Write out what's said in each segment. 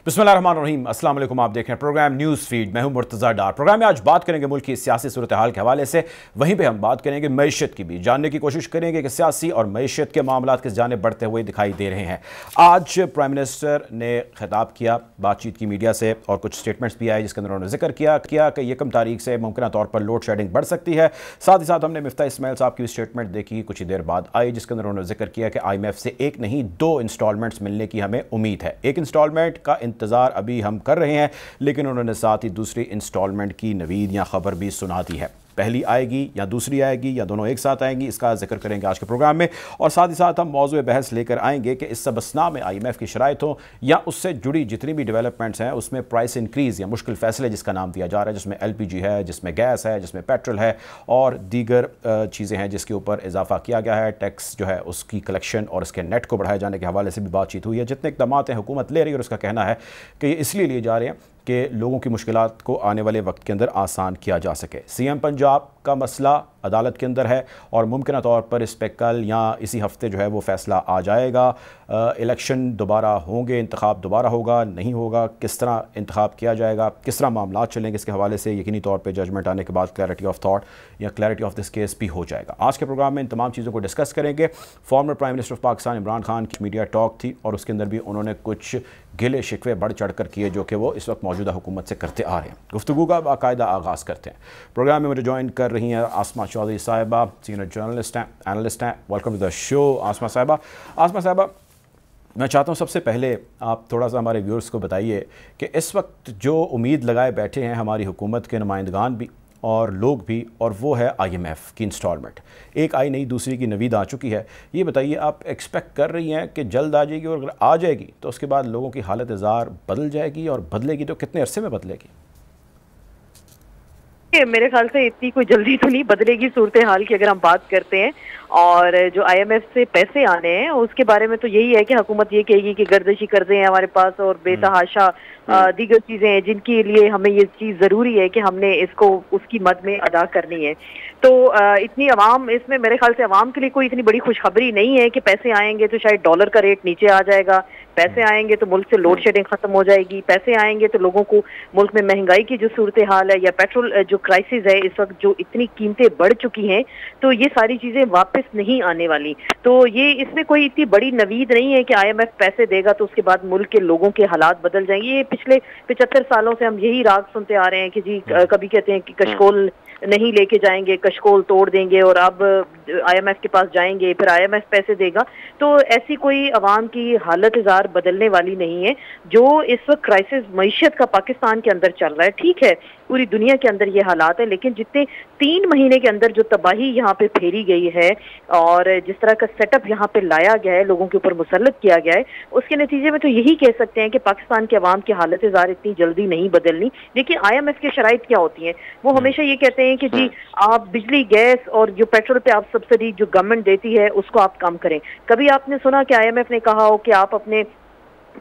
बिस्मिल्लाहिर्रहमानिर्रहीम, अस्सलाम वालेकुम। आप देख रहे हैं प्रोग्राम न्यूज़ फीड। मैं हूं मुर्तज़ा डार। प्रोग्राम में आज बात करेंगे मुल्क की सियासी सूरत हाल के हवाले से, वहीं पे हम बात करेंगे मईशत की भी, जानने की कोशिश करेंगे कि सियासी और मईशत के मामलात किस जाने बढ़ते हुए दिखाई दे रहे हैं। आज प्राइम मिनिस्टर ने खिताब किया, बातचीत की मीडिया से, और कुछ स्टेटमेंट्स भी आए जिसके अंदर उन्होंने जिक्र किया कि 1 तारीख से मुमकिन तौर पर लोड शेडिंग बढ़ सकती है। साथ ही साथ हमने मिफ्ता इस्माइल साहब की स्टेटमेंट देखी कुछ ही देर बाद आई, जिसके अंदर उन्होंने जिक्र किया कि IMF से एक नहीं 2 इंस्टॉलमेंट्स मिलने की हमें उम्मीद है। एक इंस्टॉलमेंट का इंतज़ार अभी हम कर रहे हैं, लेकिन उन्होंने साथ ही दूसरी इंस्टॉलमेंट की नवीद या खबर भी सुना दी है। पहली आएगी या दूसरी आएगी या दोनों एक साथ आएंगी, इसका जिक्र करेंगे आज के प्रोग्राम में। और साथ ही साथ हम मौजूद बहस लेकर आएंगे कि इस सबसना में IMF की शराइतों या उससे जुड़ी जितनी भी डेवलपमेंट्स हैं उसमें प्राइस इंक्रीज़ या मुश्किल फैसले जिसका नाम दिया जा रहा है, जिसमें LPG है, जिसमें गैस है, जिसमें पेट्रोल है और दीगर चीज़ें हैं जिसके ऊपर इजाफा किया गया है। टैक्स जो है उसकी कलेक्शन और इसके नेट को बढ़ाए जाने के हवाले से भी बातचीत हुई है। जितने इक़दाम हुकूमत ले रही है और उसका कहना है कि ये इसलिए लिए जा रहे हैं कि लोगों की मुश्किलात को आने वाले वक्त के अंदर आसान किया जा सके। CM पंजाब का मसला अदालत के अंदर है और मुमकिन तौर पर इस पर कल या इसी हफ्ते जो है वो फ़ैसला आ जाएगा। इलेक्शन दोबारा होंगे, इंतखाब दोबारा होगा नहीं होगा, किस तरह इंतखाब किया जाएगा, किस तरह मामला चलेंगे, इसके हवाले से यकीनी तौर पर जजमेंट आने के बाद क्लैरिटी ऑफ थाट या क्लैरिटी ऑफ दिस केस भी हो जाएगा। आज के प्रोग्राम में इन तमाम चीज़ों को डिस्कस करेंगे। Former prime minister of Pakistan Imran Khan की मीडिया टॉक थी और उसके अंदर भी उन्होंने कुछ गिले शिकवे बढ़ चढ़ कर किए जो कि वो इस वक्त मौजूदा हुकूमत से करते आ रहे हैं। गुफ्तगू का बाकायदा आगाज़ करते हैं। प्रोग्राम में मुझे ज्वाइन कर रही हैं आसमा चौधरी साहिबा, सीनियर जर्नलिस्ट हैं, एनालिस्ट हैं। वेलकम टू द शो आसमा साहिबा। आसमा साहिबा, मैं चाहता हूँ सबसे पहले आप थोड़ा सा हमारे व्यूअर्स को बताइए कि इस वक्त जो उम्मीद लगाए बैठे हैं हमारी हुकूमत के नुमाइंदगान भी और लोग भी, और वो है IMF की इंस्टॉलमेंट। एक आई नहीं दूसरी की नवीद आ चुकी है। ये बताइए, आप एक्सपेक्ट कर रही हैं कि जल्द आ जाएगी, और अगर आ जाएगी तो उसके बाद लोगों की हालत ज़ार बदल जाएगी, और बदलेगी तो कितने अरसे में बदलेगी? मेरे ख्याल से इतनी कोई जल्दी तो नहीं बदलेगी सूरत हाल की अगर हम बात करते हैं। और जो IMF से पैसे आने हैं उसके बारे में तो यही है कि हुकूमत ये कहेगी कि गर्दिशी कर्जे हैं हमारे पास और बेतहाशा दीगर चीजें हैं जिनके लिए हमें ये चीज जरूरी है कि हमने इसको उसकी मद में अदा करनी है। तो इतनी अवाम इसमें, मेरे ख्याल से अवाम के लिए कोई इतनी बड़ी खुशखबरी नहीं है कि पैसे आएंगे तो शायद डॉलर का रेट नीचे आ जाएगा, पैसे आएंगे तो मुल्क से लोड शेडिंग खत्म हो जाएगी, पैसे आएंगे तो लोगों को मुल्क में महंगाई की जो सूरत हाल है या पेट्रोल जो क्राइसिस है इस वक्त जो इतनी कीमतें बढ़ चुकी हैं, तो ये सारी चीजें वापस नहीं आने वाली। तो ये इसमें कोई इतनी बड़ी नवीद नहीं है कि IMF पैसे देगा तो उसके बाद मुल्क के लोगों के हालात बदल जाएंगे। ये पिछले 75 सालों से हम यही राग सुनते आ रहे हैं कि जी कभी कहते हैं कि कशकोल नहीं लेके जाएंगे, कशकोल तोड़ देंगे, और अब IMF के पास जाएंगे फिर IMF पैसे देगा। तो ऐसी कोई अवाम की हालत ज़ार बदलने वाली नहीं है। जो इस वक्त क्राइसिस मईशत का पाकिस्तान के अंदर चल रहा है, ठीक है पूरी दुनिया के अंदर ये हालात है, लेकिन जितने 3 महीने के अंदर जो तबाही यहाँ पे फेरी गई है और जिस तरह का सेटअप यहाँ पे लाया गया है, लोगों के ऊपर मुसल्लत किया गया है, उसके नतीजे में तो यही कह सकते हैं कि पाकिस्तान के अवाम की हालत ज़ार इतनी जल्दी नहीं बदलनी। देखिए IMF की शराइत क्या होती है, वो हमेशा ये कहते हैं कि जी आप बिजली, गैस और जो पेट्रोल पे आप सब्सिडी जो गवर्नमेंट देती है उसको आप कम करें। कभी आपने सुना कि IMF ने कहा हो कि आप अपने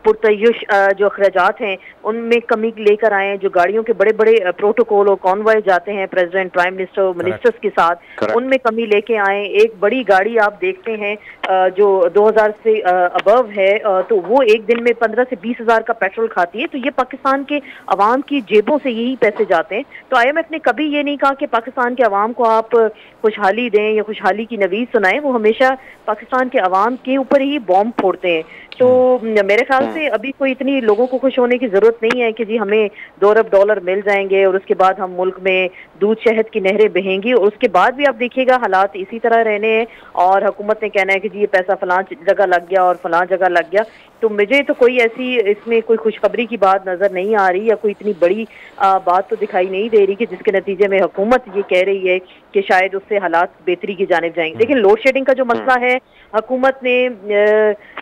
पुरतयुश जो अखराजात हैं उनमें कमी लेकर आए? जो गाड़ियों के बड़े बड़े प्रोटोकॉल और कॉन्वॉय जाते हैं प्रेसिडेंट, प्राइम मिनिस्टर, मिनिस्टर्स के साथ, उनमें कमी लेके आए। एक बड़ी गाड़ी आप देखते हैं जो 2000 से अबव है, तो वो एक दिन में 15 से 20 हज़ार का पेट्रोल खाती है। तो ये पाकिस्तान के अवाम की जेबों से यही पैसे जाते हैं। तो IMF ने कभी ये नहीं कहा कि पाकिस्तान के अवाम को आप खुशहाली दें या खुशहाली की नवीद सुनाएं। वो हमेशा पाकिस्तान के अवाम के ऊपर ही बॉम्ब फोड़ते हैं। तो मेरे ख्याल से अभी कोई इतनी लोगों को खुश होने की जरूरत नहीं है कि जी हमें $2 अरब मिल जाएंगे और उसके बाद हम मुल्क में दूध शहद की नहरें बहेंगी, और उसके बाद भी आप देखिएगा हालात इसी तरह रहने हैं और हुकूमत ने कहना है कि जी ये पैसा फलां जगह लग गया और फलां जगह लग गया। तो मुझे तो कोई ऐसी इसमें कोई खुशखबरी की बात नजर नहीं आ रही या कोई इतनी बड़ी बात तो दिखाई नहीं दे रही कि जिसके नतीजे में हुकूमत ये कह रही है कि शायद उससे हालात बेहतरी की जानिब जाएंगे। लेकिन लोड शेडिंग का जो मसला है, हुकूमत ने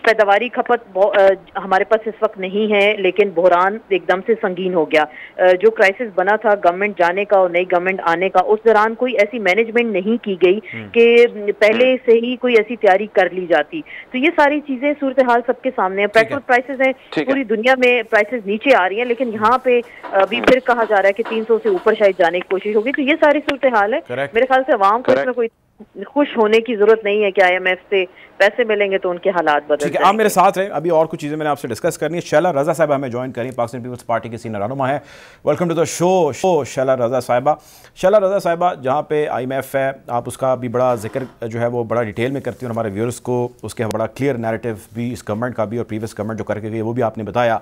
पैदावारी खपत हमारे पास इस वक्त नहीं है, लेकिन बहरान एकदम से संगीन हो गया। जो क्राइसिस बना था गवर्नमेंट जाने का और नई गवर्नमेंट आने का, उस दौरान कोई ऐसी मैनेजमेंट नहीं की गई कि पहले से ही कोई ऐसी तैयारी कर ली जाती। तो ये सारी चीजें सूरत हाल सबके सामने है। पेट्रोल प्राइसेस हैं, पूरी दुनिया में प्राइसेस नीचे आ रही हैं, लेकिन यहाँ पे अभी फिर कहा जा रहा है कि 300 से ऊपर शायद जाने की कोशिश होगी। तो ये सारी सूरत हाल है। मेरे ख्याल से अवाम को इसमें कोई खुश होने की जरूरत नहीं है कि IMF से पैसे मिलेंगे तो उनके हालात बदल ठीक है, आप मेरे साथ रहे, अभी और कुछ चीज़ें मैंने आपसे डिस्कस करनी है। शैला रज़ा साहिबा हमें ज्वाइन करें, पाकिस्तान पीपल्स पार्टी की सीनियर रहनुमा है। Welcome to the show Shaila Raza साहिबा। शैला रज़ा साहिबा, जहाँ पे IMF है, आप उसका भी बड़ा जिक्र जो है वो बड़ा डिटेल में करती हूँ, हमारे व्यूअर्स को उसके बड़ा क्लियर नैरेटिव भी इस गवर्नमेंट का भी और प्रीवियस गवर्नमेंट जो करके गई वो भी आपने बताया।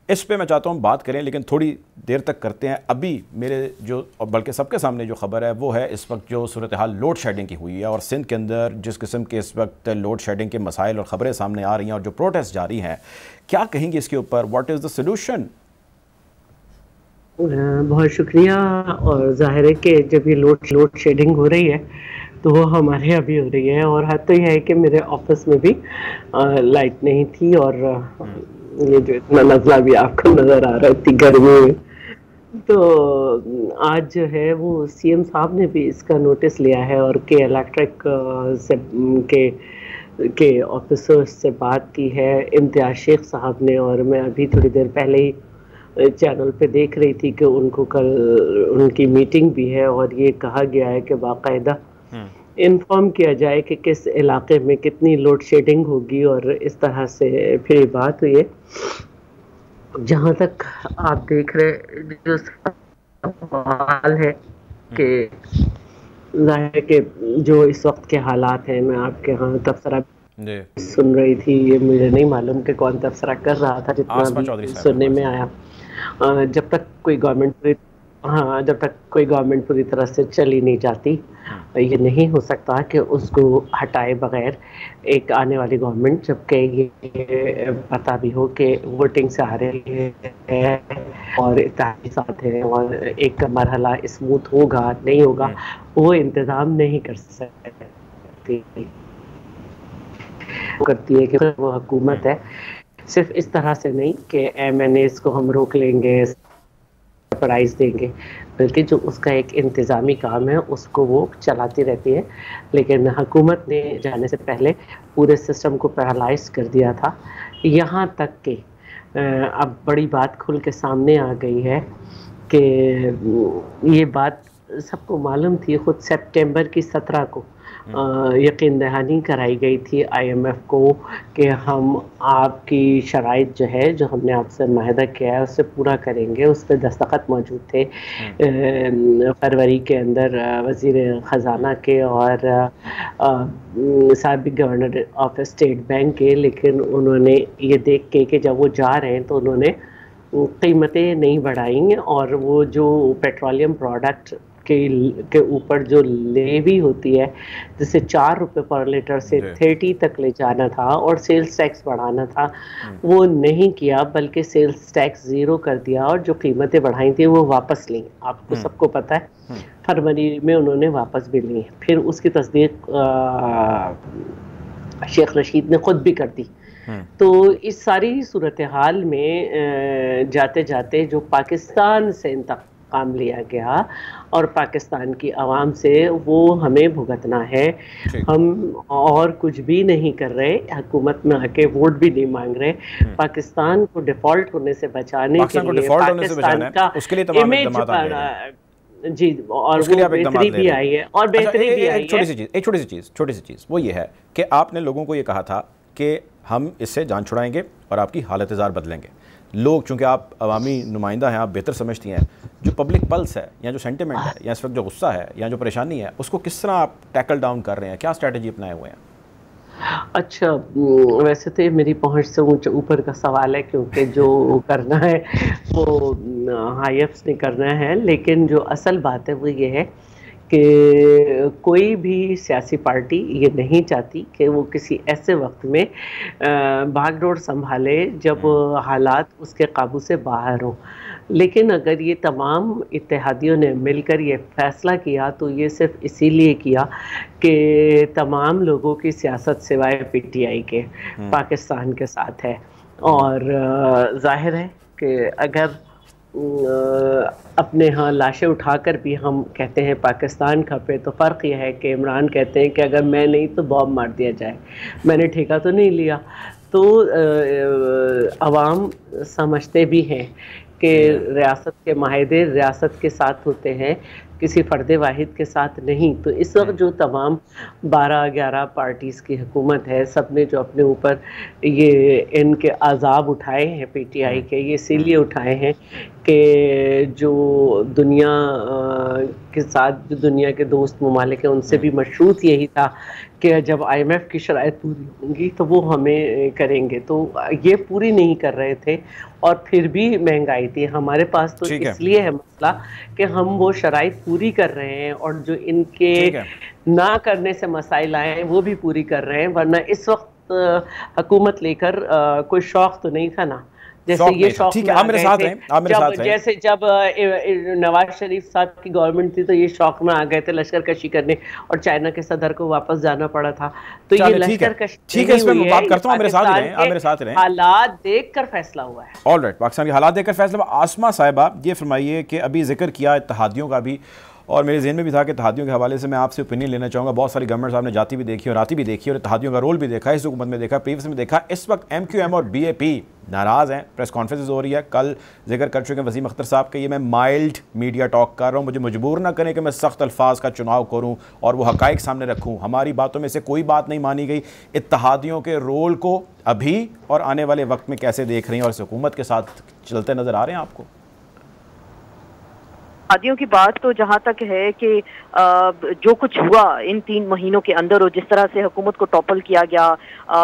इस पे मैं चाहता हूँ बात करें, लेकिन थोड़ी देर तक करते हैं। अभी मेरे जो, और बल्कि सबके सामने जो खबर है वो है इस वक्त जो सूरत हाल लोड शेडिंग की हुई है, और सिंध के अंदर जिस किस्म के इस वक्त लोड शेडिंग के मसाइल और ख़बरें सामने आ रही हैं और जो प्रोटेस्ट जारी हैं, क्या कहेंगे इसके ऊपर? What is the solution? बहुत शुक्रिया। और जाहिर है कि जब ये लोड शेडिंग हो रही है तो वो हमारे यहाँ भी हो रही है, और हद तो यह है कि मेरे ऑफिस में भी लाइट नहीं थी, और ये जो इतना नज़ला भी आपको नज़र आ रहा है इतनी गर्मी में, तो आज जो है वो CM साहब ने भी इसका नोटिस लिया है और के इलेक्ट्रिक से के ऑफिसर्स से बात की है, इम्तियाज शेख साहब ने। और मैं अभी थोड़ी देर पहले ही चैनल पे देख रही थी कि उनको कल उनकी मीटिंग भी है, और ये कहा गया है कि बाकायदा इन्फॉर्म किया जाए कि किस इलाके में कितनी लोड शेडिंग होगी, और इस तरह से फिर बात हुई है। जहाँ तक आप देख रहे जो सवाल है कि जाहिर के जो इस वक्त के हालात हैं, मैं आपके यहाँ तबसरा सुन रही थी, ये मुझे नहीं मालूम कि कौन तबसरा कर रहा था, जितना भी सुनने में आया। जब तक कोई गवर्नमेंट जब तक कोई गवर्नमेंट पूरी तरह से चली नहीं जाती, ये नहीं हो सकता कि उसको हटाए बगैर एक आने वाली गवर्नमेंट, जबकि ये पता भी हो कि वोटिंग से आ रही है और इत्तेहादी साथ है और एक मरहला स्मूथ होगा नहीं होगा, वो इंतज़ाम नहीं कर सकती करती है कि वो हुकूमत है। सिर्फ इस तरह से नहीं कि MNAs को हम रोक लेंगे, प्राइज देंगे, बल्कि जो उसका एक इंतज़ामी काम है उसको वो चलाती रहती है। लेकिन हुकूमत ने जाने से पहले पूरे सिस्टम को पैरालाइज कर दिया था, यहाँ तक कि अब बड़ी बात खुल के सामने आ गई है कि ये बात सबको मालूम थी। खुद सितंबर की 17 को यकीन दहानी कराई गई थी IMF को कि हम आपकी शराइत जो है, जो हमने आपसे माहिदा किया है, उससे पूरा करेंगे। उस पर दस्तखत मौजूद थे फरवरी के अंदर वज़ीर ख़जाना के और साबिक़ गवर्नर ऑफ स्टेट बैंक के। लेकिन उन्होंने ये देख के कि जब वो जा रहे हैं तो उन्होंने कीमतें नहीं बढ़ाई, और वो जो पेट्रोलियम प्रोडक्ट के ऊपर जो लेवी होती है, जिसे 4 रुपये पर लीटर से 30 तक ले जाना था और सेल्स टैक्स बढ़ाना था, वो नहीं किया, बल्कि सेल्स टैक्स 0 कर दिया, और जो कीमतें बढ़ाई थी वो वापस ली। आपको सबको पता है फरवरी में उन्होंने वापस भी ली। फिर उसकी तस्दीक शेख रशीद ने खुद भी कर दी। तो इस सारी सूरत हाल में जाते जाते जो पाकिस्तान से इंतकाम लिया गया और पाकिस्तान की आवाम से, वो हमें भुगतना है। हम और कुछ भी नहीं कर रहे, हुकूमत में आके वोट भी नहीं मांग रहे। पाकिस्तान को डिफॉल्ट होने से बचाने के लिए पाकिस्तान का इमेज जी, और वो बेहतरी भी आई है, और बेहतरी भी आई है। छोटी सी चीज़ वो ये है कि आपने लोगों को ये कहा था कि हम इससे जान छुड़ाएंगे और आपकी हालत ज़ार बदलेंगे। लोग, चूँकि आप अवामी नुमाइंदा हैं, आप बेहतर समझती हैं, जो पब्लिक पल्स है या जो सेंटिमेंट है या इस वक्त जो गुस्सा है या जो परेशानी है, उसको किस तरह आप टैकल डाउन कर रहे हैं? क्या स्ट्रैटेजी अपनाए हुए हैं? अच्छा, वैसे तो मेरी पहुंच से ऊपर का सवाल है, क्योंकि जो करना है वो IMF ने करना है। लेकिन जो असल बात है वो ये है कि कोई भी सियासी पार्टी ये नहीं चाहती कि वो किसी ऐसे वक्त में भागदौड़ संभाले जब हालात उसके काबू से बाहर हों। लेकिन अगर ये तमाम इत्तेहादियों ने मिलकर ये फ़ैसला किया तो ये सिर्फ इसीलिए किया कि तमाम लोगों की सियासत सिवाय PTI के पाकिस्तान के साथ है। और जाहिर है कि अगर अपने यहाँ लाशें उठाकर भी हम कहते हैं पाकिस्तान खपे, तो फ़र्क यह है कि इमरान कहते हैं कि अगर मैं नहीं तो बॉम्ब मार दिया जाए, मैंने ठेका तो नहीं लिया। तो अवाम समझते भी हैं कि रियासत के माहिदे रियासत के साथ होते हैं, किसी फर्द वाहिद के साथ नहीं। तो इस वक्त जो तमाम 12-11 पार्टीज़ की हुकूमत है, सब ने जो अपने ऊपर ये इनके अज़ाब उठाए हैं पीटीआई के, ये इसीलिए उठाए हैं कि जो दुनिया के साथ जो दुनिया के दोस्त ममालिक हैं उनसे भी मशरूत यही था कि जब IMF की शराइत पूरी होंगी तो वो हमें करेंगे। तो ये पूरी नहीं कर रहे थे और फिर भी महंगाई थी हमारे पास। तो इसलिए है मसला कि हम वो शराइत पूरी कर रहे हैं और जो इनके ना करने से मसाइल आए हैं वो भी पूरी कर रहे हैं। वरना इस वक्त हुकूमत लेकर कोई शौक तो नहीं था ना, जैसे ये शौक ठीक है। आप मेरे साथ हैं, जैसे जब नवाज शरीफ साहब की गवर्नमेंट थी तो ये शौक में आ गए थे लश्कर कशी करने और चाइना के सदर को वापस जाना पड़ा था। तो ये लश्कर कशी ठीक है, इसमें बात करता हूं, मेरे साथ रहे। हालात देखकर फैसला हुआ है। ऑलराइट, पाकिस्तान के हालात देखकर फैसला। आसमा साहिबा ये फरमाइए कि अभी जिक्र किया इत्तेहादियों का भी, और मेरे जहन में भी था कि इत्तेहादियों के हवाले से मैं आपसे ओपिनियन लेना चाहूँगा। बहुत सारी गवर्नमेंट्स आपने जाती भी देखी और आती भी देखी और इत्तेहादियों का रोल भी देखा, इस हुकूमत में देखा, प्रीवियस में देखा। इस वक्त MQM और BAP नाराज़ हैं, प्रेस कॉन्फ्रेंस हो रही है। कल जिक्र कर चुके हैं वसीम अख्तर साहब के, ये मैं माइल्ड मीडिया टॉक कर रहा हूँ, मुझे मजबूर ना करें कि मैं सख्त अल्फाज का चुनाव करूँ और वो हक़ाइक़ सामने रखूँ। हमारी बातों में से कोई बात नहीं मानी गई। इत्तेहादियों के रोल को अभी और आने वाले वक्त में कैसे देख रही हैं और इस हुकूमत के साथ चलते नज़र आ रहे हैं आपको? इत्तेहादियों की बात तो जहाँ तक है कि जो कुछ हुआ इन 3 महीनों के अंदर और जिस तरह से हुकूमत को टॉपल किया गया,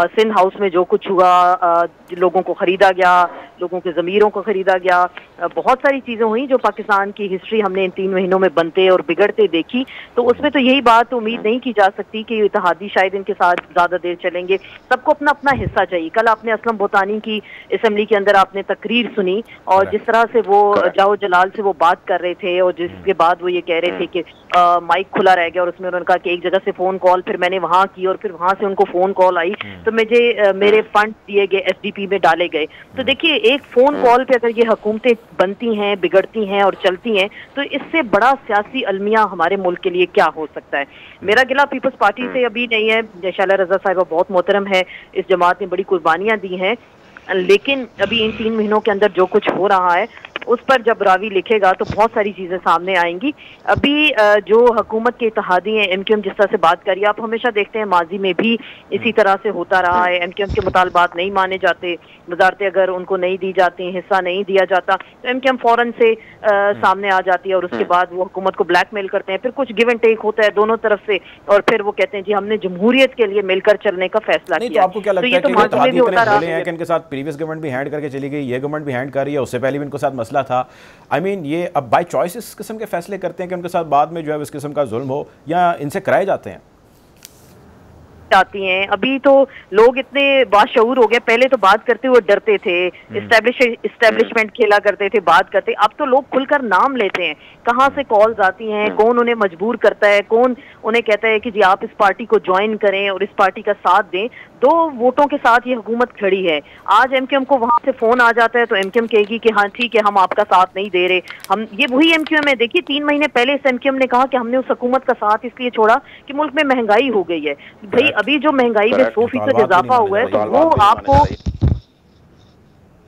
सिंध हाउस में जो कुछ हुआ, लोगों को ख़रीदा गया, लोगों के ज़मीरों को ख़रीदा गया, बहुत सारी चीज़ें हुई जो पाकिस्तान की हिस्ट्री हमने इन 3 महीनों में बनते और बिगड़ते देखी। तो उसमें तो यही बात उम्मीद नहीं की जा सकती कि इत्तेहादी शायद इनके साथ ज़्यादा देर चलेंगे। सबको अपना अपना हिस्सा चाहिए। कल आपने असलम बोतानी की असम्बली के अंदर आपने तकरीर सुनी और जिस तरह से वो जाओ जलाल से वो बात कर रहे थे और जिसके बाद वो ये कह रहे थे कि माइक खुला रह गया और उसमें उन्होंने कहा कि एक जगह से फोन कॉल फिर मैंने वहां की और फिर वहां से उनको फोन कॉल आई तो मुझे मेरे फंड दिए गए SDP में डाले गए। तो देखिए, एक फोन कॉल पे अगर ये हुकूमतें बनती हैं, बिगड़ती हैं और चलती हैं तो इससे बड़ा सियासी अलमिया हमारे मुल्क के लिए क्या हो सकता है। मेरा गिला पीपल्स पार्टी से अभी नहीं है। शैला रजा साहिबा बहुत मोहतरम है, इस जमात ने बड़ी कुर्बानियां दी हैं, लेकिन अभी इन 3 महीनों के अंदर जो कुछ हो रहा है उस पर जब रावी लिखेगा तो बहुत सारी चीजें सामने आएंगी। अभी जो हुकूमत के इत्तेहादी हैं, MQM जिस तरह से बात करिए, आप हमेशा देखते हैं माजी में भी इसी तरह से होता रहा है। MQM के मुतालबात नहीं माने जाते, वजारतें अगर उनको नहीं दी जाती, हिस्सा नहीं दिया जाता तो MQM फौरन से सामने आ जाती है और उसके बाद वो हुकूमत को ब्लैकमेल करते हैं। फिर कुछ गिव एंड टेक होता है दोनों तरफ से और फिर वो कहते हैं जी हमने जमहूरियत के लिए मिलकर चलने का फैसला किया। तो आपको क्या लगता है कि इत्तेहादी इतने बोले हैं कि इनके साथ प्रीवियस गवर्नमेंट भी हैंड करके चली गई, ये गवर्नमेंट भी हैंड कर रही है, उससे पहले भी इनको साथ मसला था। I mean, ये अब बाय चॉइस इस किस्म के फैसले करते हैं कि उनके साथ बाद में जो है इस किस्म का जुल्म हो या इनसे कराए जाते हैं? आती हैं। अभी तो लोग इतने बाशऊर हो गए, पहले तो बात करते हुए डरते थे, इस्टेब्लिशमेंट खेला करते थे, बात करते, अब तो लोग खुलकर नाम लेते हैं। कहाँ से कॉल्स आती हैं, कौन उन्हें मजबूर करता है, कौन उन्हें कहता है कि जी आप इस पार्टी को ज्वाइन करें और इस पार्टी का साथ दें। 2 वोटों के साथ ये हुकूमत खड़ी है। आज MQM को वहां से फोन आ जाता है तो MQM कहेगी कि हाँ ठीक है हम आपका साथ नहीं दे रहे। हम ये वही MQM है। देखिए 3 महीने पहले इस MQM ने कहा कि हमने उस हुकूमत का साथ इसलिए छोड़ा कि मुल्क में महंगाई हो गई है। भाई अभी जो महंगाई में 100% इजाफा हुआ है तो वो आपको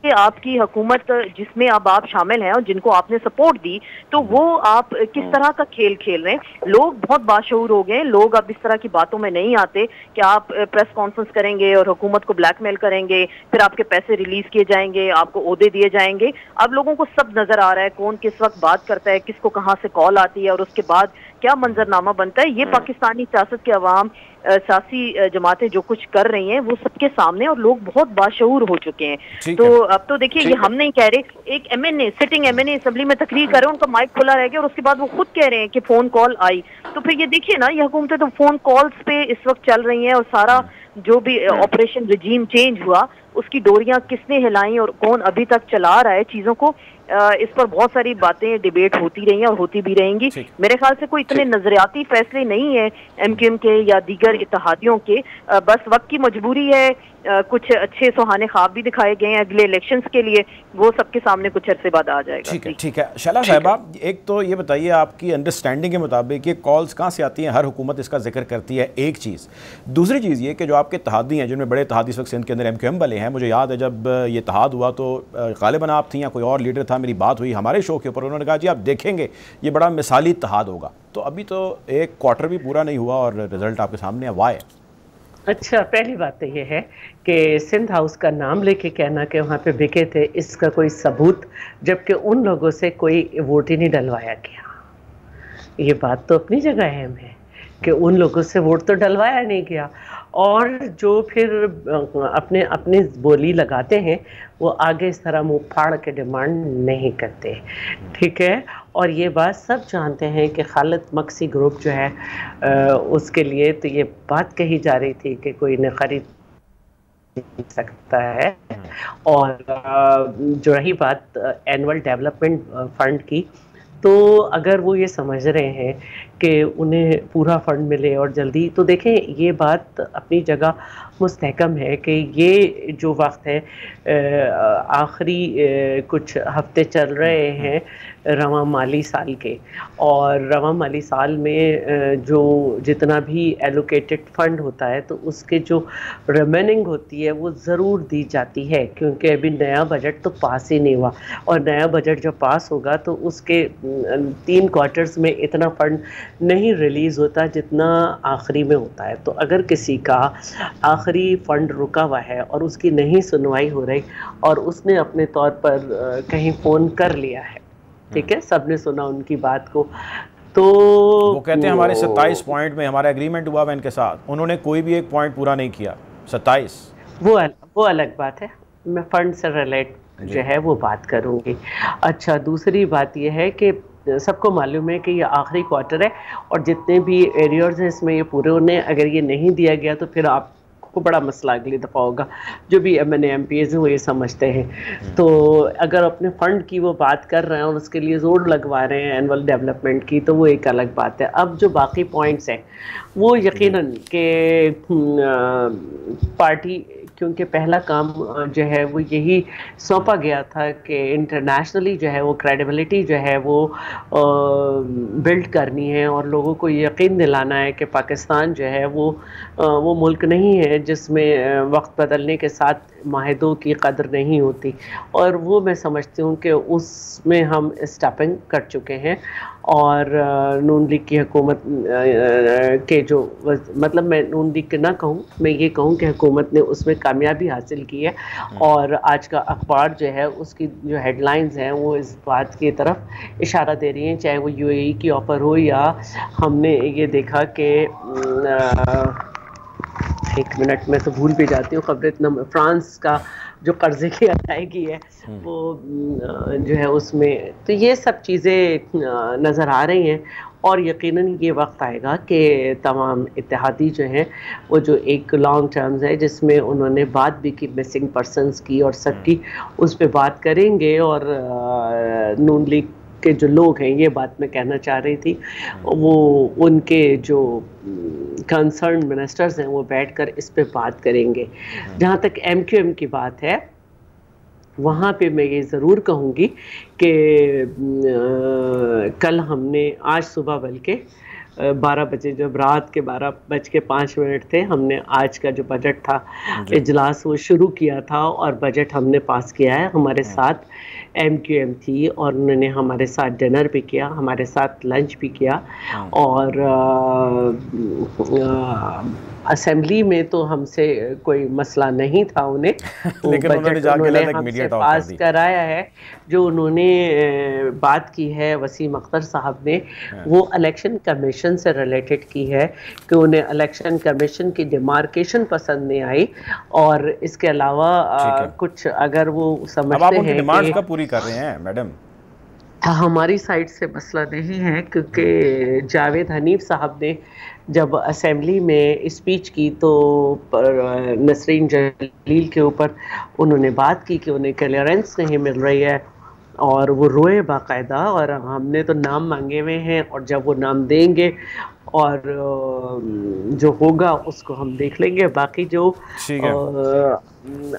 आपकी हुकूमत जिसमें अब आप शामिल हैं और जिनको आपने सपोर्ट दी तो वो आप किस तरह का खेल खेल रहे हैं। लोग बहुत बाशऊर हो गए, लोग अब इस तरह की बातों में नहीं आते कि आप प्रेस कॉन्फ्रेंस करेंगे और हुकूमत को ब्लैकमेल करेंगे, फिर आपके पैसे रिलीज किए जाएंगे, आपको ओहदे दिए जाएंगे। अब लोगों को सब नजर आ रहा है कौन किस वक्त बात करता है, किसको कहाँ से कॉल आती है और उसके बाद क्या मंजरनामा बनता है। ये पाकिस्तानी सियासत के अवाम सियासी जमातें जो कुछ कर रही हैं वो सबके सामने और लोग बहुत बाशऊर हो चुके हैं। तो अब तो देखिए ये हम नहीं कह रहे, एक MNA सिटिंग MNA असेंबली में तकरीर कर रहे हैं, उनका माइक खुला रह गया और उसके बाद वो खुद कह रहे हैं कि फोन कॉल आई। तो फिर ये देखिए ना, ये हुकूमतें तो फोन कॉल्स पे इस वक्त चल रही हैं और सारा जो भी ऑपरेशन रिजीम चेंज हुआ उसकी डोरियां किसने हिलाई और कौन अभी तक चला रहा है चीजों को, इस पर बहुत सारी बातें डिबेट होती रही हैं और होती भी रहेंगी। मेरे ख्याल से कोई इतने नजरियाती फैसले नहीं है MQM के या दीगर इत्तेहादियों के, बस वक्त की मजबूरी है कुछ अच्छे सुहाने ख्वाब भी दिखाए गए हैं अगले इलेक्शंस के लिए, वो सबके सामने कुछ अरसे बाद आ जाएगा। ठीक है, ठीक है। शैला साहिबा, एक तो ये बताइए, आपकी अंडरस्टैंडिंग के मुताबिक ये कॉल्स कहाँ से आती हैं? हर हुकूमत इसका जिक्र करती है, एक चीज़। दूसरी चीज़ ये कि जो आपके इत्तेहादी हैं, जिनमें बड़े इत्तेहादी इस वक्त सिंध के अंदर MQM वाले हैं, मुझे याद है जब ये इत्तेहाद हुआ तो गालिबन आप थी या कोई और लीडर था, मेरी बात हुई हमारे शो के ऊपर, उन्होंने कहा जी आप देखेंगे ये बड़ा मिसाली इत्तेहाद होगा। तो अभी तो एक क्वार्टर भी पूरा नहीं हुआ और रिजल्ट आपके सामने है। वाई? अच्छा, पहली बात तो ये है कि सिंध हाउस का नाम लेके कहना कि वहाँ पे बिके थे, इसका कोई सबूत, जबकि उन लोगों से कोई वोट ही नहीं डलवाया गया। ये बात तो अपनी जगह अहम है कि उन लोगों से वोट तो डलवाया नहीं गया, और जो फिर अपने अपने बोली लगाते हैं वो आगे इस तरह मुँह फाड़ के डिमांड नहीं करते, ठीक है। और ये बात सब जानते हैं कि खालिद मक्सी ग्रुप जो है उसके लिए तो ये बात कही जा रही थी कि कोई न खरीद सकता है। और जो रही बात एनुअल डेवलपमेंट फंड की, तो अगर वो ये समझ रहे हैं कि उन्हें पूरा फंड मिले और जल्दी, तो देखें ये बात अपनी जगह मुस्तहकम है कि ये जो वक्त है आखिरी कुछ हफ्ते चल रहे हैं रवा माली साल के, और रवा माली साल में जो जितना भी एलोकेटेड फंड होता है तो उसके जो रिमेनिंग होती है वो ज़रूर दी जाती है, क्योंकि अभी नया बजट तो पास ही नहीं हुआ, और नया बजट जब पास होगा तो उसके 3 क्वार्टर्स में इतना फंड नहीं रिलीज़ होता जितना आखिरी में होता है। तो अगर किसी का आखिरी फंड रुका हुआ है और उसकी नहीं सुनवाई हो रही और उसने अपने तौर पर कहीं फ़ोन कर लिया है, ठीक है, सबने सुना उनकी बात को, तो वो कहते हैं हमारे 27 पॉइंट में हमारा एग्रीमेंट हुआ है इनके साथ, उन्होंने कोई भी एक पॉइंट पूरा नहीं किया। 27 वो अलग बात है, मैं फंड से रिलेट जो है वो बात करूँगी। अच्छा, दूसरी बात ये है कि सबको मालूम है कि ये आखिरी क्वार्टर है और जितने भी एरियर्स हैं इसमें ये पूरे होने, अगर ये नहीं दिया गया तो फिर आपको बड़ा मसला अगली दफ़ा होगा। जो भी MNA MPs हैं वो ये समझते हैं। तो अगर अपने फ़ंड की वो बात कर रहे हैं और उसके लिए जोर लगवा रहे हैं एनुअल डेवलपमेंट की, तो वो एक अलग बात है। अब जो बाकी पॉइंट्स हैं वो यकीनन के पार्टी, क्योंकि पहला काम जो है वो यही सौंपा गया था कि इंटरनेशनली जो है वो क्रेडिबिलिटी जो है वो बिल्ड करनी है और लोगों को यकीन दिलाना है कि पाकिस्तान जो है वो मुल्क नहीं है जिसमें वक्त बदलने के साथ माहिदों की कदर नहीं होती। और वो मैं समझती हूँ कि उसमें हम स्टेपिंग कर चुके हैं, और नून लीग की हुकूमत के जो, मतलब मैं नून लीग के ना कहूँ, मैं ये कहूँ कि हुकूमत ने उसमें कामयाबी हासिल की है। और आज का अखबार जो है उसकी जो हेडलाइंस हैं वो इस बात की तरफ इशारा दे रही हैं, चाहे वो UAE की ऑफ़र हो या हमने ये देखा कि एक मिनट में तो भूल भी जाती हूँ खबरें, इतना फ्रांस का जो कर्जे की अदायगी है वो जो है उसमें, तो ये सब चीज़ें नज़र आ रही हैं। और यकीनन ये वक्त आएगा कि तमाम इत्तेहादी जो हैं वो जो एक लॉन्ग टर्म्स है जिसमें उन्होंने बात भी की मिसिंग पर्सनस की और सबकी, उस पर बात करेंगे। और नून लीग के जो लोग हैं, ये बात मैं कहना चाह रही थी, वो उनके जो कंसर्न मिनिस्टर्स हैं वो बैठकर इस पे बात करेंगे। जहाँ तक MQM की बात है, वहाँ पे मैं ये ज़रूर कहूँगी कि कल हमने, आज सुबह बल्कि 12 बजे, जब रात के 12:05 थे, हमने आज का जो बजट था इजलास वो शुरू किया था और बजट हमने पास किया है। हमारे साथ MQM थी और उन्होंने हमारे साथ डिनर भी किया, हमारे साथ लंच भी किया। और असेंबली में तो हमसे कोई मसला नहीं था उन्हें लेकिन बजट उन्होंने हमसे पास कराया है। जो उन्होंने बात की है वसीम अख्तर साहब ने, वो इलेक्शन कमीशन से रिलेटेड की है कि उन्हें इलेक्शन कमीशन की डिमार्केशन पसंद नहीं आई। और इसके अलावा कुछ अगर वो समझते हैं डिमांड्स कब पूरी कर रहे हैं मैडम? हमारी साइड से मसला नहीं है, क्योंकि जावेद हनीफ साहब ने जब असेंबली में स्पीच की तो नसरीन जलील के ऊपर उन्होंने बात की कि उन्हें क्लियरेंस नहीं मिल रही है, और वो रोए बाकायदा। और हमने तो नाम मांगे हुए हैं, और जब वो नाम देंगे और जो होगा उसको हम देख लेंगे। बाकी जो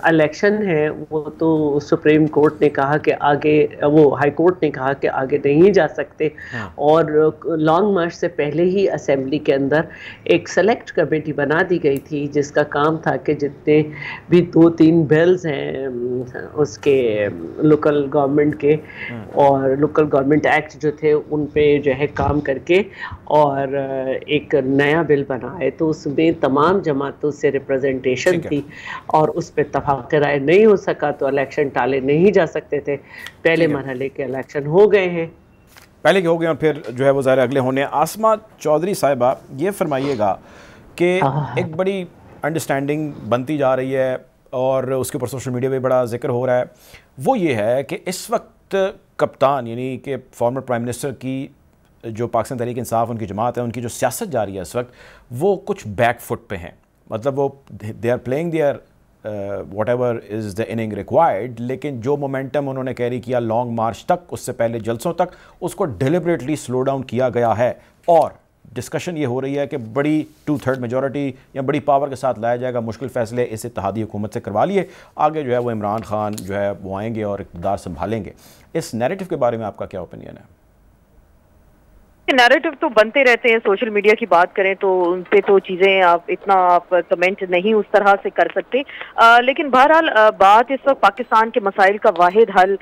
इलेक्शन है वो तो सुप्रीम कोर्ट ने कहा कि आगे, वो हाई कोर्ट ने कहा कि आगे नहीं जा सकते। और लॉन्ग मार्च से पहले ही असेंबली के अंदर एक सेलेक्ट कमेटी बना दी गई थी जिसका काम था कि जितने भी 2-3 बिल्स हैं उसके लोकल गवर्नमेंट के और लोकल गवर्नमेंट एक्ट जो थे उन पे जो है काम करके और एक नया बिल बनाए। तो उसमें तमाम जमातों से रिप्रेजेंटेशन थी और उस पे इत्तेफाक राय नहीं हो सका तो इलेक्शन टाले नहीं जा सकते थे। पहले मरहले के इलेक्शन हो गए हैं, पहले के हो गए और फिर जो है वो ज़ाहिर अगले होने। आसमा चौधरी साहिबा, ये फरमाइएगा कि एक बड़ी अंडरस्टैंडिंग बनती जा रही है और उसके ऊपर सोशल मीडिया पे बड़ा जिक्र हो रहा है, वो ये है कि इस वक्त कप्तान यानी कि फॉर्मर प्राइम मिनिस्टर की जो पाकिस्तान तहरीक इंसाफ उनकी जमात है, उनकी जो सियासत जा रही है इस वक्त, वो कुछ बैक फुट पे हैं। मतलब वो they are playing there whatever is the inning required, लेकिन जो मोमेंटम उन्होंने कैरी किया लॉन्ग मार्च तक, उससे पहले जलसों तक, उसको डिलिबरेटली स्लो डाउन किया गया है। और डिस्कशन ये हो रही है कि बड़ी 2/3 मेजॉरिटी या बड़ी पावर के साथ लाया जाएगा, मुश्किल फ़ैसले इस इत्तेहादी हुकूमत से करवा लिए, आगे जो है वो इमरान खान जो है वो आएंगे और इक़्तिदार संभालेंगे। इस नैरेटिव के बारे में आपका क्या ओपिनियन है? नैरेटिव तो बनते रहते हैं, सोशल मीडिया की बात करें तो उन पे तो चीजें आप कमेंट नहीं उस तरह से कर सकते। लेकिन बहरहाल बात इस वक्त पाकिस्तान के मसाइल का वाहिद हल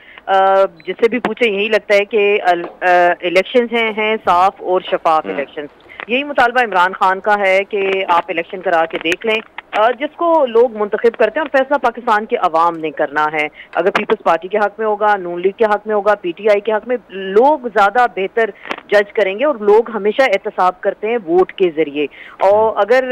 जिससे भी पूछे यही लगता है कि इलेक्शंस हैं साफ और शफाफ इलेक्शंस। यही मुतालबा इमरान खान का है कि आप इलेक्शन करा के देख लें, जिसको लोग मुंतखब करते हैं और फैसला पाकिस्तान के अवाम ने करना है। अगर पीपल्स पार्टी के हक में होगा, नून लीग के हक में होगा, पीटीआई के हक में, लोग ज्यादा बेहतर जज करेंगे और लोग हमेशा एहतसाब करते हैं वोट के जरिए। और अगर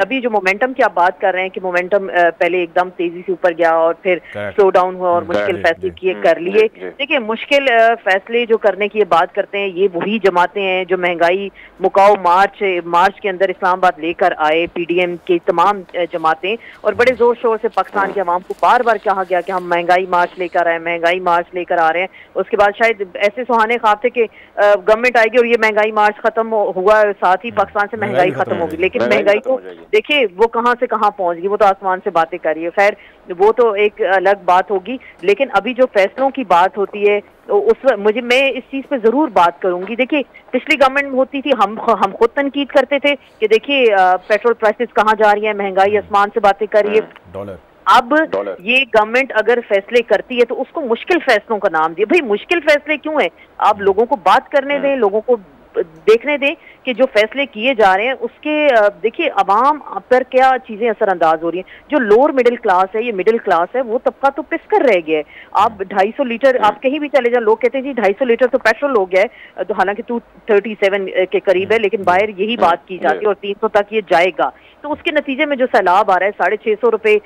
अभी जो मोमेंटम की आप बात कर रहे हैं कि मोमेंटम पहले एकदम तेजी से ऊपर गया और फिर स्लो डाउन हुआ और मुश्किल फैसले किए कर लिए। देखिए मुश्किल फैसले जो करने की ये बात करते हैं ये वही जमातें हैं जो महंगाई मुकाओ मार्च के अंदर इस्लामाबाद लेकर आए, पीडीएम के तमाम जमातें, और बड़े जोर शोर से पाकिस्तान के अवाम को बार बार कहा गया कि हम महंगाई मार्च लेकर आए, महंगाई मार्च लेकर आ रहे हैं। उसके बाद शायद ऐसे सुहाने ख्वाब थे कि गवर्नमेंट आएगी और ये महंगाई मार्च खत्म हुआ, साथ ही पाकिस्तान से महंगाई खत्म होगी। लेकिन महंगाई तो देखिए वो कहां से कहां पहुंच गई, वो तो आसमान से बातें कर रही है। खैर वो तो एक अलग बात होगी, लेकिन अभी जो फैसलों की बात होती है तो मैं इस चीज पे जरूर बात करूंगी। देखिए पिछली गवर्नमेंट होती थी, हम खुद तनकीद करते थे कि देखिए पेट्रोल प्राइसेस कहाँ जा रही है, महंगाई आसमान से बातें कर रही है। अब ये गवर्नमेंट अगर फैसले करती है तो उसको मुश्किल फैसलों का नाम दिए। भाई मुश्किल फैसले क्यों है, आप लोगों को बात करने दें, लोगों को देखने दें कि जो फैसले किए जा रहे हैं उसके देखिए अवाम पर क्या चीजें असरअंदाज हो रही हैं। जो लोअर मिडिल क्लास है, ये मिडिल क्लास है, वो तबका तो पिस कर रह गया है। आप 250 लीटर आप कहीं भी चले जाओ, लोग कहते हैं जी 250 लीटर तो पेट्रोल हो गया है, तो हालांकि 237 के करीब है, लेकिन बाहर यही बात की जाती है और 300 तक ये जाएगा। तो उसके नतीजे में जो सैलाब आ रहा है, 650 रुपए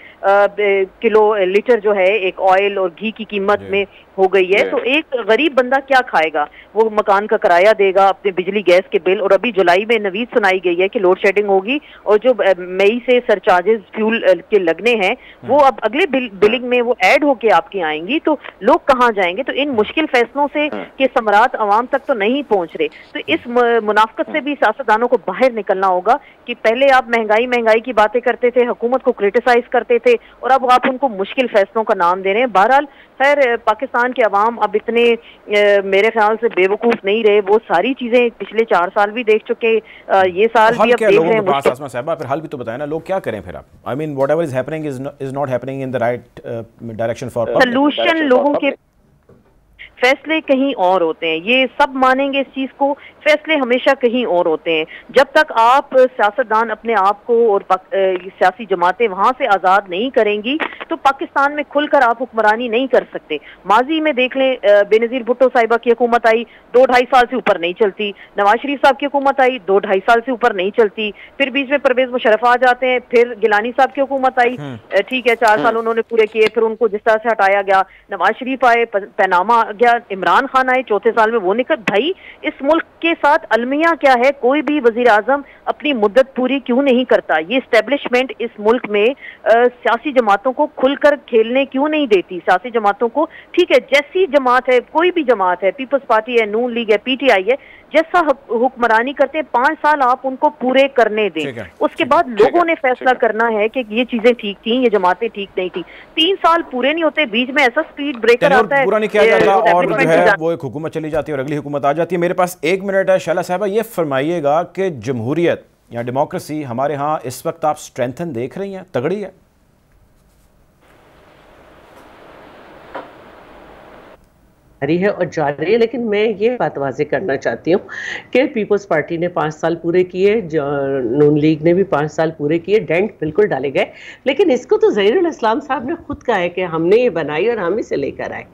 किलो लीटर जो है एक ऑयल और घी की कीमत में हो गई है। तो एक गरीब बंदा क्या खाएगा, वो मकान का किराया देगा, अपने बिजली गैस के बिल, और अभी जुलाई में नवीद सुनाई गई है कि लोड शेडिंग होगी और जो मई से सरचार्जेस फ्यूल के लगने हैं वो अब अगले बिलिंग में वो ऐड होके आपके आएंगी। तो लोग कहाँ जाएंगे? तो इन मुश्किल फैसलों से के समरात अवाम तक तो नहीं पहुंच रहे। तो इस मुनाफकत से भी सियासतदानों को बाहर निकलना होगा कि पहले आप महंगाई की बातें करते थे, हुकूमत को क्रिटिसाइज करते थे, और अब आप उनको मुश्किल फैसलों का नाम दे रहे हैं। बहरहाल खैर पाकिस्तान के अवाम अब इतने मेरे ख्याल से बेवकूफ नहीं रहे, वो सारी चीजें पिछले 4 साल भी देख चुके, ये साल भी अब देख रहे हैं। आसमा साहिबा फिर हल भी तो बताएं ना, लोग क्या करें फिर? आप I mean whatever is happening is not happening in the right direction for solution. लोगों के फैसले कहीं और होते हैं, ये सब मानेंगे इस चीज को, फैसले हमेशा कहीं और होते हैं। जब तक आप सियासतदान अपने आप को और सियासी जमातें वहां से आजाद नहीं करेंगी तो पाकिस्तान में खुलकर आप हुक्मरानी नहीं कर सकते। माजी में देख लें, बेनजीर भुट्टो साहिबा की हुकूमत आई, 2-2.5 साल से ऊपर नहीं चलती। नवाज शरीफ साहब की हुकूमत आई, 2-2.5 साल से ऊपर नहीं चलती। फिर बीच में परवेज मुशर्रफ आ जाते हैं, फिर गिलानी साहब की हुकूमत आई, ठीक है 4 साल उन्होंने पूरे किए, फिर उनको जिस तरह से हटाया गया। नवाज शरीफ आए, पैनामा आ गया, इमरान खान आए, 4थे साल में वो निकल। भाई इस मुल्क के साथ अलमिया क्या है, कोई भी वजीर आजम अपनी मुद्दत पूरी क्यों नहीं करता? ये एस्टेब्लिशमेंट इस मुल्क में सियासी जमातों को खुलकर खेलने क्यों नहीं देती? सियासी जमातों को, ठीक है जैसी जमात है, कोई भी जमात है, पीपल्स पार्टी है, नून लीग है, पीटीआई है, जैसा हुक्मरानी करते हैं 5 साल आप उनको पूरे करने दें, उसके बाद लोगों ने फैसला करना है कि ये चीजें ठीक थी, ये जमातें ठीक नहीं थी। 3 साल पूरे नहीं होते, बीच में ऐसा स्पीड ब्रेकर आता है, पूरा नहीं किया जाता और जो है वो एक हुकूमत चली जाती है और अगली हुकूमत आ जाती है। मेरे पास 1 मिनट है। शैला साहबा, ये फरमाइएगा कि जमहूरियत या डेमोक्रेसी हमारे यहाँ इस वक्त आप स्ट्रेंथन देख रही हैं, तगड़ी है? जारी है और जारी है, लेकिन मैं ये बात वाज़े करना चाहती हूँ कि पीपल्स पार्टी ने 5 साल पूरे किए, नून लीग ने भी 5 साल पूरे किए, डेंट बिल्कुल डाले गए, लेकिन इसको तो ज़हीरुल इस्लाम साहब ने खुद कहा है कि हमने ये बनाई और हम इसे लेकर आए,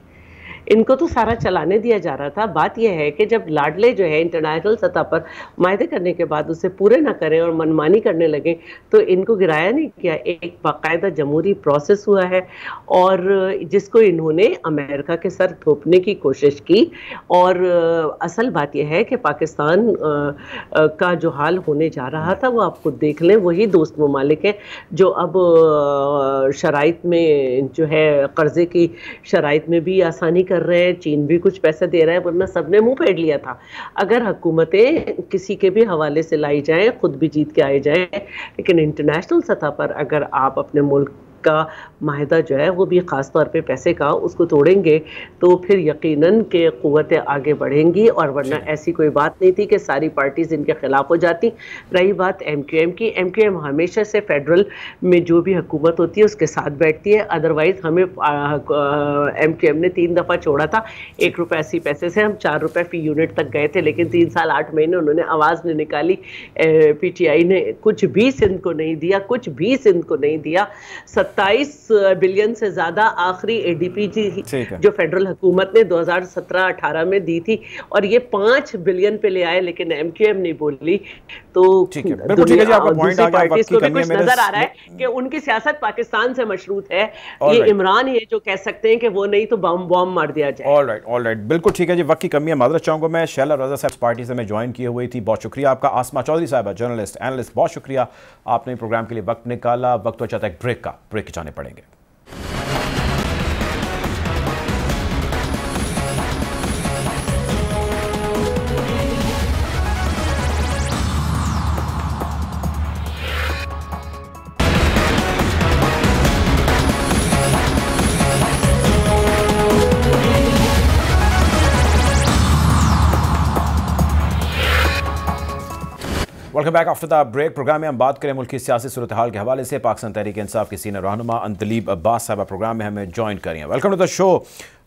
इनको तो सारा चलाने दिया जा रहा था। बात यह है कि जब लाडले जो है इंटरनेशनल सतह पर मायदे करने के बाद उसे पूरे ना करें और मनमानी करने लगे तो इनको गिराया नहीं किया। एक बाकायदा जमहूरी प्रोसेस हुआ है और जिसको इन्होंने अमेरिका के सर थोपने की कोशिश की। और असल बात यह है कि पाकिस्तान का जो हाल होने जा रहा था वो आप खुद देख लें, वही दोस्त ममालिक हैं जो अब शराइत में जो है कर्जे की शराइत में भी आसानी कर रहे हैं, चीन भी कुछ पैसे दे रहा है, वरना सबने मुंह फेर लिया था। अगर हुकूमतें किसी के भी हवाले से लाई जाएं, खुद भी जीत के आए जाएं, लेकिन इंटरनेशनल सतह पर अगर आप अपने मुल्क का माहिदा जो है वो भी ख़ास तौर पे पैसे का उसको तोड़ेंगे तो फिर यकीनन के क़ुव्वतें आगे बढ़ेंगी। और वरना ऐसी कोई बात नहीं थी कि सारी पार्टीज़ इनके ख़िलाफ़ हो जाती। रही बात एमक्यूएम की, एमक्यूएम हमेशा से फेडरल में जो भी हुकूमत होती है उसके साथ बैठती है। अदरवाइज़ हमें एमक्यूएम ने 3 दफ़ा छोड़ा था, 1 रुपये 80 पैसे से हम 4 रुपये फ़ी यूनिट तक गए थे, लेकिन 3 साल 8 महीने उन्होंने आवाज़ नहीं निकाली। PTI ने कुछ भी सिंध को नहीं दिया, कुछ भी सिंध को नहीं दिया। 27 बिलियन से ज्यादा आखिरी ADP जो फेडरल हुकूमत ने 2017-18 में दी थी और ये 5 बिलियन पे ले आए, लेकिन MQM नहीं बोली। तो दूसरी पार्टीज को भी कुछ नजर आ रहा है कि उनकी सियासत पाकिस्तान से मशरूत है। ये इमरान है जो कह सकते हैं कि वो नहीं तो बम मार दिया जाए। ऑल राइट, बिल्कुल ठीक है जी। वक्त की कमी है, माजरत चाहूंगा मैं। शैला रजा साहब पार्टी से मैं ज्वाइन किए हुई थी, बहुत शुक्रिया आपका। आसमा चौधरी साहब जर्नलिस्ट एनालिस्ट, बहुत शुक्रिया आपने प्रोग्राम के लिए वक्त निकाला। वक्त तो चाहता है ब्रेक का, ब्रेक जाने पड़ेंगे। Welcome back after the break. Programme में हम बात करें मुल्क की सियासी सूरत हाल के हवाले से। पाकिस्तान तहरीक इंसाफ की सीनियर रहनुमा अंदलीब अब्बास साहबा प्रोग्राम में हमें ज्वाइन करें। Welcome to the show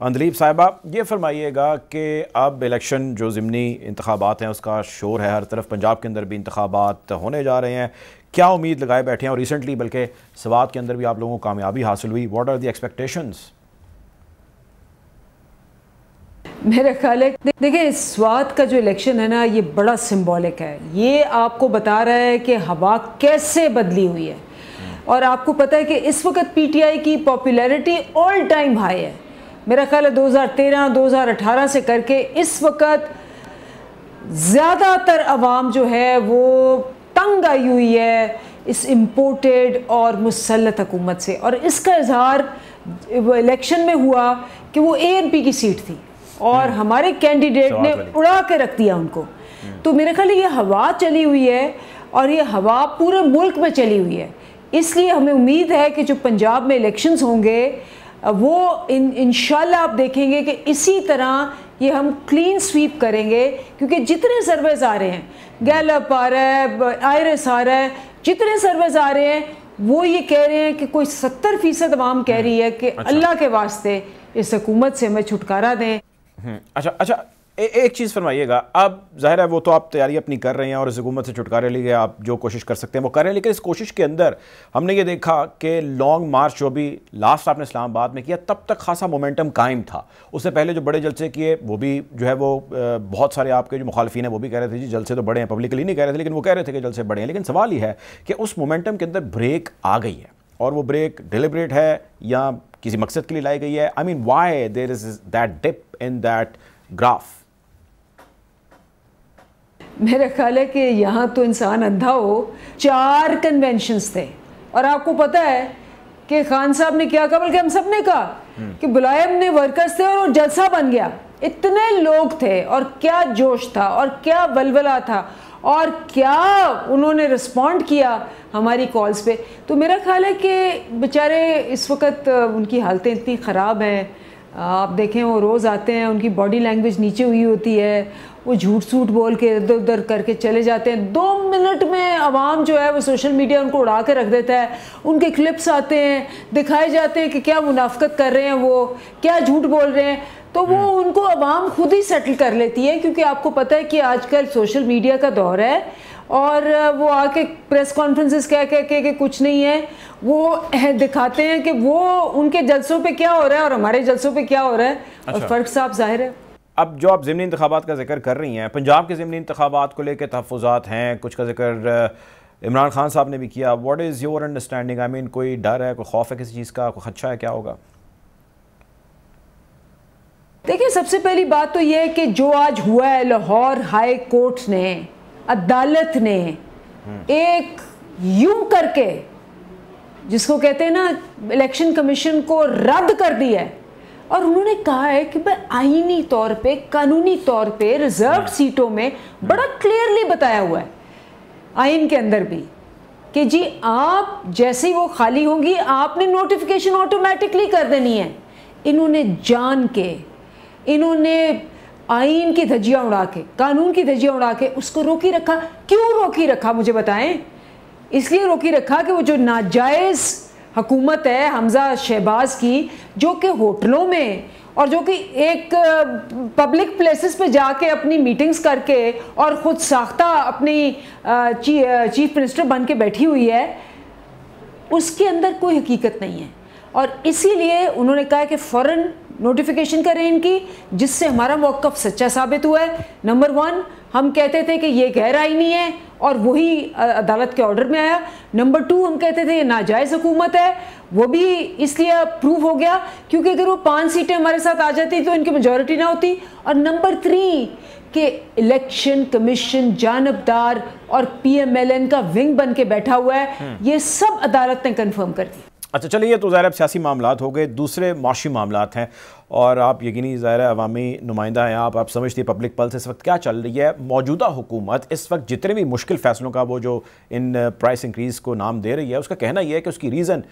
Andleeb साहिबा। ये फरमाइएगा कि अब इलेक्शन जो ज़िमनी इंतखाबात हैं उसका शोर है हर तरफ, पंजाब के अंदर भी इंतखाबात होने जा रहे हैं, क्या उम्मीद लगाए बैठे हैं? और रिसेंटली बल्कि सवात के अंदर भी आप लोगों को कामयाबी हासिल हुई, व्हाट आर द एक्सपेक्टेशंस? मेरा ख्याल है देखिए स्वात का जो इलेक्शन है ना ये बड़ा सिंबॉलिक है। ये आपको बता रहा है कि हवा कैसे बदली हुई है। और आपको पता है कि इस वक्त PTI की पॉपुलैरिटी ऑल टाइम हाई है। मेरा ख्याल है 2013-2018 से करके इस वक्त ज़्यादातर अवाम जो है वो तंग आई हुई है इस इम्पोर्टेड और मुसल्लत हुकूमत से। और इसका इजहार इलेक्शन में हुआ कि वो ANP की सीट थी और हमारे कैंडिडेट ने उड़ा के रख दिया उनको। तो मेरे ख्याल ये हवा चली हुई है और ये हवा पूरे मुल्क में चली हुई है। इसलिए हमें उम्मीद है कि जो पंजाब में इलेक्शंस होंगे वो इंशाल्लाह आप देखेंगे कि इसी तरह ये हम क्लीन स्वीप करेंगे। क्योंकि जितने सर्वेज आ रहे हैं, गैलप आ रहा है, आयरस आ रहा है, जितने सर्वेज आ रहे हैं वो ये कह रहे हैं कि कोई 70% अवाम कह रही है कि अल्लाह के वास्ते इस हुकूमत से हमें छुटकारा दें। अच्छा, एक चीज़ फरमाइएगा। अब जाहिर है वो तो आप तैयारी अपनी कर रहे हैं और इस हुकूमत से छुटकारे लिए आप जो कोशिश कर सकते हैं वो कर रहे हैं, लेकिन इस कोशिश के अंदर हमने ये देखा कि लॉन्ग मार्च जो भी लास्ट आपने इस्लामाबाद में किया तब तक खासा मोमेंटम कायम था। उससे पहले जो बड़े जलसे किए वो भी जो है वो बहुत सारे आपके जो मुखालफिन हैं वो भी कह रहे थे जी जलसे तो बड़े हैं, पब्लिकली नहीं कह रहे थे लेकिन वो कह रहे थे कि जलसे बड़े हैं। लेकिन सवाल ये है कि उस मोमेंटम के अंदर ब्रेक आ गई है और वो ब्रेक डिलिबरेट है या किसी मकसद के लिए लाई गई है? I mean why there is that dip in that graph? मेरा ख्याल है कि यहाँ तो इंसान अंधा हो। 4 कन्वेंशंस थे और आपको पता है कि खान साहब ने क्या कहा, बल्कि हम सब ने कहा कि बुलाए हमने वर्कर्स थे और वो जलसा बन गया। इतने लोग थे और क्या जोश था और क्या वलवला था और क्या उन्होंने रिस्पॉन्ड किया हमारी कॉल्स पे। तो मेरा ख्याल है कि बेचारे इस वक्त उनकी हालतें इतनी ख़राब हैं, आप देखें वो रोज़ आते हैं, उनकी बॉडी लैंग्वेज नीचे हुई होती है, वो झूठ सूट बोल के इधर उधर करके चले जाते हैं। 2 मिनट में आवाम जो है वो सोशल मीडिया उनको उड़ा के रख देता है, उनके क्लिप्स आते हैं, दिखाए जाते हैं कि क्या मुनाफकत कर रहे हैं, वो क्या झूठ बोल रहे हैं, तो वो उनको आवाम खुद ही सेटल कर लेती है, क्योंकि आपको पता है कि आजकल सोशल मीडिया का दौर है और वो आके प्रेस कॉन्फ्रेंसेस कह के कुछ नहीं है, वो दिखाते हैं कि वो उनके जलसों पे क्या हो रहा है और हमारे जलसों पे क्या हो रहा है। अच्छा। और फ़र्क साफ जाहिर है। अब जो आप ज़िमनी इंतखाबात का जिक्र कर रही हैं, पंजाब के ज़िमनी इंतखाबात को लेकर तहफ़्फ़ुज़ात हैं, कुछ का जिक्र इमरान खान साहब ने भी किया। What is your understanding? I mean कोई डर है, कोई खौफ है किसी चीज़ का, कोई खदशा है, क्या होगा? देखिए, सबसे पहली बात तो यह है कि जो आज हुआ है, लाहौर हाई कोर्ट ने, अदालत ने एक यूं करके, जिसको कहते हैं ना, इलेक्शन कमीशन को रद्द कर दिया है और उन्होंने कहा है कि भाई आईनी तौर पे, कानूनी तौर पे रिजर्व सीटों में बड़ा क्लियरली बताया हुआ है आइन के अंदर भी कि जी आप जैसे ही वो खाली होंगी आपने नोटिफिकेशन ऑटोमेटिकली कर देनी है। इन्होंने जान के, इन्होंने आइन की धज्जियां उड़ा के, कानून की धज्जियां उड़ा के उसको रोकी रखा। क्यों रोकी रखा मुझे बताएं? इसलिए रोकी रखा कि वो जो नाजायज़ हुकूमत है हमजा शहबाज की, जो कि होटलों में और जो कि एक पब्लिक प्लेसेस पे जाके अपनी मीटिंग्स करके और ख़ुद साख्ता अपनी चीफ मिनिस्टर बन के बैठी हुई है, उसके अंदर कोई हकीकत नहीं है। और इसीलिए उन्होंने कहा कि फ़ौरन नोटिफिकेशन करें इनकी, जिससे हमारा मौक़िफ़ सच्चा साबित हुआ है। नंबर 1, हम कहते थे कि ये गैर आईनी है और वही अदालत के ऑर्डर में आया। नंबर 2, हम कहते थे ये नाजायज़ हुकूमत है, वो भी इसलिए प्रूव हो गया क्योंकि अगर वो 5 सीटें हमारे साथ आ जाती तो इनकी मेजॉरिटी ना होती। और नंबर 3 कि इलेक्शन कमीशन जानबदार और PMLN का विंग बन के बैठा हुआ है, ये सब अदालत ने कन्फर्म कर दी। अच्छा चलिए, ये तो ज़ाहिर अब सियासी मामलात हो गए, दूसरे माशी मामलात हैं और आप यकीनी ज़ाहिर अवामी नुमाइंदा हैं, आप समझती है पब्लिक पल्स इस वक्त क्या चल रही है। मौजूदा हुकूमत इस वक्त जितने भी मुश्किल फ़ैसलों का वो जो इन प्राइस इंक्रीज़ को नाम दे रही है, उसका कहना यह है कि उसकी रीज़न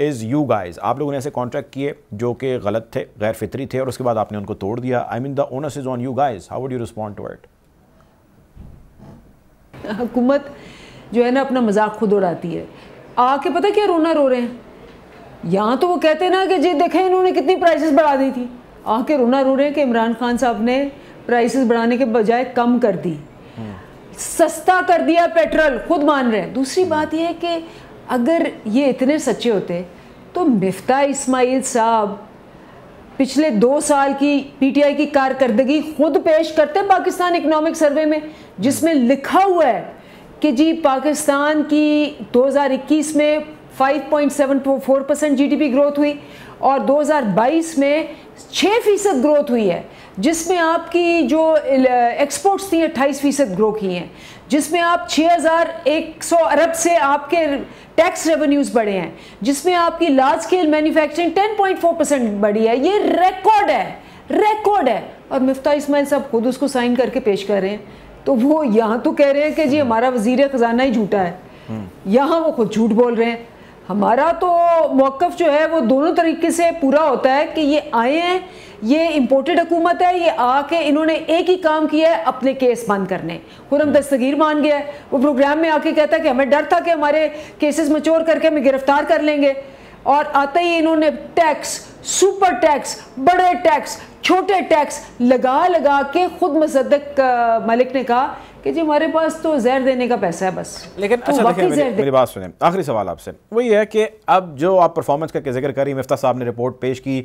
इज़ यू गाइज। आप लोगों ने ऐसे कॉन्ट्रैक्ट किए जो कि गलत थे, गैर फितरी थे और उसके बाद आपने उनको तोड़ दिया। I mean the onus is on you guys, how would you respond to it? हुकूमत जो है ना अपना मजाक खुद उड़ाती है। आके पता क्या रोना रो रहे हैं, यहाँ तो वो कहते हैं ना कि जी देखें इन्होंने कितनी प्राइसेस बढ़ा दी थी, आके रोना रो रहे हैं कि इमरान खान साहब ने प्राइसेस बढ़ाने के बजाय कम कर दी, सस्ता कर दिया पेट्रोल, खुद मान रहे हैं। दूसरी बात यह है कि अगर ये इतने सच्चे होते तो मिफ्ता इस्माइल साहब पिछले 2 साल की PTI की कारकर्दगी खुद पेश करते पाकिस्तान इकनॉमिक सर्वे में, जिसमें लिखा हुआ है कि जी पाकिस्तान की 2021 में 5.74% GDP ग्रोथ हुई और 2022 में 6% ग्रोथ हुई है, जिसमें आपकी जो एक्सपोर्ट्स थी 28% ग्रो की हैं, जिसमें आप 6100 अरब से आपके टैक्स रेवेन्यूज़ बढ़े हैं, जिसमें आपकी लार्ज स्केल मैन्युफैक्चरिंग 10.4% बढ़ी है। ये रिकॉर्ड है, रिकॉर्ड है। और मिफ्ता इस्माइल साहब खुद उसको साइन करके पेश कर रहे हैं। तो वो यहाँ तो कह रहे हैं कि जी हमारा वज़ीर ख़जाना ही झूठा है, यहाँ वो खुद झूठ बोल रहे हैं। हमारा तो मौक़िफ़ जो है वो दोनों तरीके से पूरा होता है कि ये आए हैं, ये इम्पोर्टेड हुकूमत है, ये आके इन्होंने एक ही काम किया है, अपने केस बंद करने। खुर्रम दस्तगीर मान गया है, वो प्रोग्राम में आके कहता है कि हमें डर था कि हमारे केसेस मैच्योर करके हमें गिरफ्तार कर लेंगे, और आते ही इन्होंने टैक्स, सुपर टैक्स, बड़े टैक्स, छोटे टैक्स लगा लगा के खुद मुसद्दक मलिक ने कहा कि जी हमारे पास तो जहर देने का पैसा है बस। लेकिन तो अच्छा देखिए, मेरी बात सुने, आखिरी सवाल आपसे वही है कि अब जो आप परफॉर्मेंस का जिक्र करी, मिफ्ता साहब ने रिपोर्ट पेश की,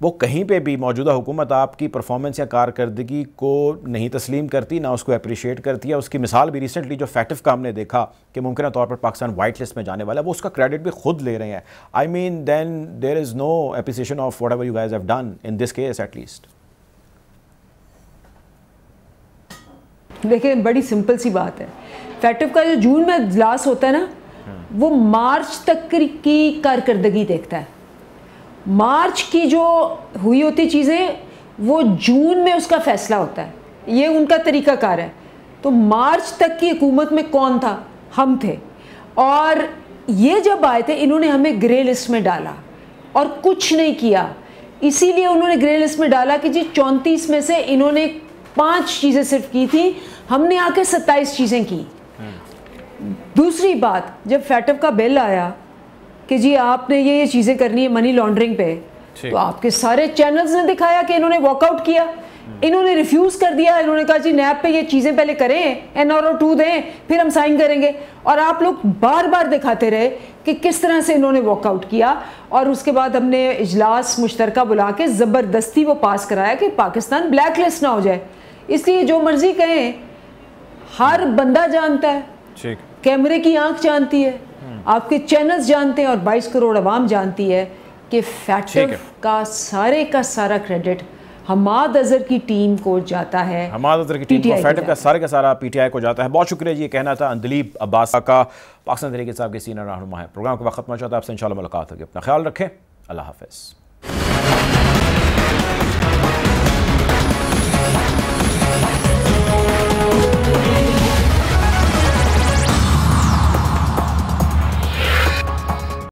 वो कहीं पे भी मौजूदा हुकूमत आपकी परफॉर्मेंस या कारकर्दगी को नहीं तस्लीम करती, ना उसको अप्रिशिएट करती है। उसकी मिसाल भी रिसेंटली जो फैक्टिव का हमने देखा कि मुमकिन तौर पर पाकिस्तान वाइट लिस्ट में जाने वाला है, वो उसका क्रेडिट भी खुद ले रहे हैं। I mean then there is no appreciation of whatever you guys have done in this case at least. देखिए बड़ी सिंपल सी बात है, फैक्टिव का जो जून में इजलास होता है ना, वो मार्च तक की कारकर्दगी देखता है। मार्च की जो हुई होती चीज़ें वो जून में उसका फैसला होता है, ये उनका तरीकाकार है। तो मार्च तक की हुकूमत में कौन था? हम थे। और ये जब आए थे इन्होंने हमें ग्रे लिस्ट में डाला और कुछ नहीं किया। इसीलिए उन्होंने ग्रे लिस्ट में डाला कि जी 34 में से इन्होंने 5 चीज़ें सिर्फ की थी, हमने आके 27 चीज़ें की। दूसरी बात, जब फैटफ का बिल आया कि जी आपने ये चीज़ें करनी है मनी लॉन्ड्रिंग पे, तो आपके सारे चैनल्स ने दिखाया कि इन्होंने वॉकआउट किया, इन्होंने रिफ्यूज़ कर दिया। इन्होंने कहा जी नैब पे ये चीज़ें पहले करें, NRO2 दें, फिर हम साइन करेंगे। और आप लोग बार बार दिखाते रहे कि किस तरह से इन्होंने वॉकआउट किया। और उसके बाद हमने इजलास मुश्तरका बुला के ज़बरदस्ती वो पास कराया कि पाकिस्तान ब्लैक लिस्ट ना हो जाए। इसलिए जो मर्जी कहें, हर बंदा जानता है, कैमरे की आंख जानती है, आपके चैनल्स जानते हैं और 22 करोड़ आवाम जानती है कि फैटफ का सारा क्रेडिट हमाद अजहर की टीम को जाता है। हमाद अजहर की टीम को, फैटफ का सारा PTI को जाता है। बहुत शुक्रिया जी। ये कहना था अंदलीब अब्बास का, पाकिस्तान तहरीक इंसाफ के सीनियर रहनुमा है। प्रोग्राम का वक्त खत्म हो जाता है। आपसे इंशाल्लाह मुलाकात होगी। अपना ख्याल रखें। अल्लाह हाफ़िज़।